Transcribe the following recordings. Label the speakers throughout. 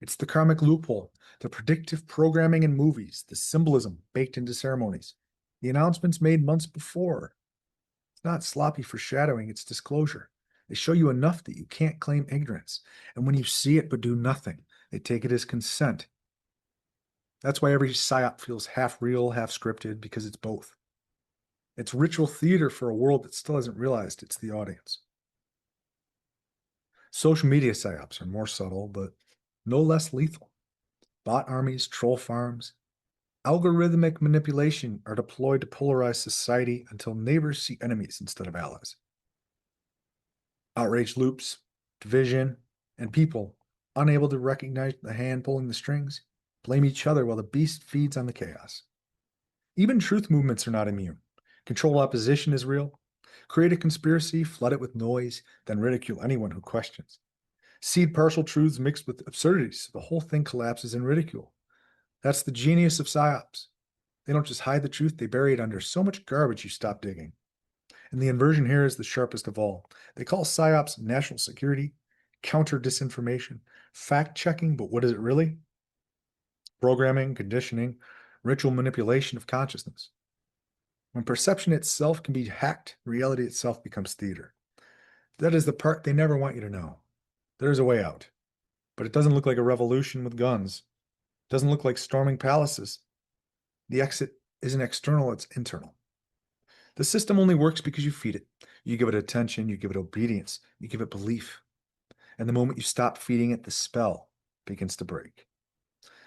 Speaker 1: It's the karmic loophole, the predictive programming in movies, the symbolism baked into ceremonies, the announcements made months before. It's not sloppy foreshadowing, it's disclosure. They show you enough that you can't claim ignorance. And when you see it but do nothing, they take it as consent. That's why every psyop feels half real, half scripted, because it's both. It's ritual theater for a world that still hasn't realized it's the audience. Social media psyops are more subtle, but no less lethal. Bot armies, troll farms, algorithmic manipulation are deployed to polarize society until neighbors see enemies instead of allies. Outrage loops, division, and people, unable to recognize the hand pulling the strings, blame each other while the beast feeds on the chaos. Even truth movements are not immune. Control opposition is real. Create a conspiracy, flood it with noise, then ridicule anyone who questions. Seed partial truths mixed with absurdities, so the whole thing collapses in ridicule. That's the genius of psyops. They don't just hide the truth, they bury it under so much garbage you stop digging. And the inversion here is the sharpest of all. They call psyops national security, counter disinformation, fact checking, but what is it really? Programming, conditioning, ritual manipulation of consciousness. When perception itself can be hacked, reality itself becomes theater. That is the part they never want you to know. There is a way out, but it doesn't look like a revolution with guns. It doesn't look like storming palaces. The exit isn't external, it's internal. The system only works because you feed it. You give it attention, you give it obedience, you give it belief. And the moment you stop feeding it, the spell begins to break.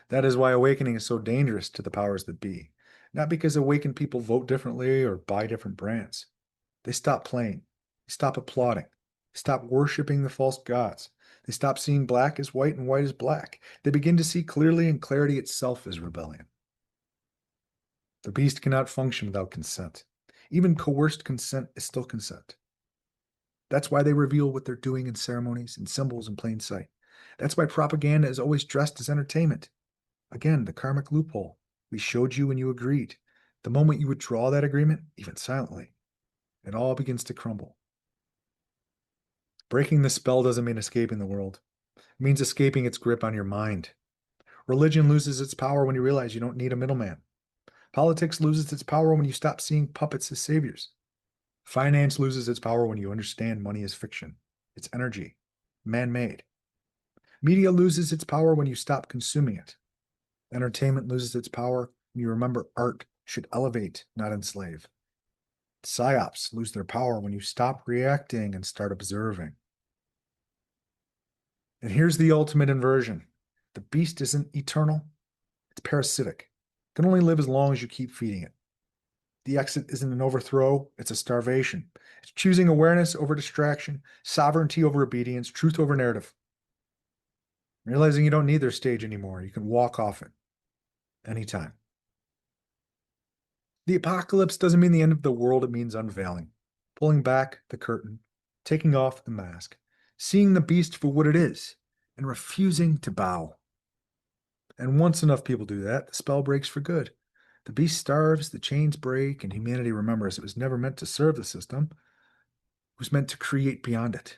Speaker 1: That is why awakening is so dangerous to the powers that be. Not because awakened people vote differently or buy different brands. They stop playing. They stop applauding. They stop worshiping the false gods. They stop seeing black as white and white as black. They begin to see clearly, and clarity itself is rebellion. The beast cannot function without consent. Even coerced consent is still consent. That's why they reveal what they're doing in ceremonies and symbols in plain sight. That's why propaganda is always dressed as entertainment. Again, the karmic loophole. We showed you when you agreed. The moment you withdraw that agreement, even silently, it all begins to crumble. Breaking the spell doesn't mean escaping the world. It means escaping its grip on your mind. Religion loses its power when you realize you don't need a middleman. Politics loses its power when you stop seeing puppets as saviors. Finance loses its power when you understand money is fiction. It's energy, man-made. Media loses its power when you stop consuming it. Entertainment loses its power when you remember art should elevate, not enslave. Psyops lose their power when you stop reacting and start observing. And here's the ultimate inversion. The beast isn't eternal. It's parasitic. It can only live as long as you keep feeding it. The exit isn't an overthrow, it's a starvation. It's choosing awareness over distraction, sovereignty over obedience, truth over narrative. Realizing you don't need their stage anymore, you can walk off it anytime. The apocalypse doesn't mean the end of the world, it means unveiling, pulling back the curtain, taking off the mask, seeing the beast for what it is, and refusing to bow. And once enough people do that, the spell breaks for good. The beast starves, the chains break, and humanity remembers it was never meant to serve the system. It was meant to create beyond it.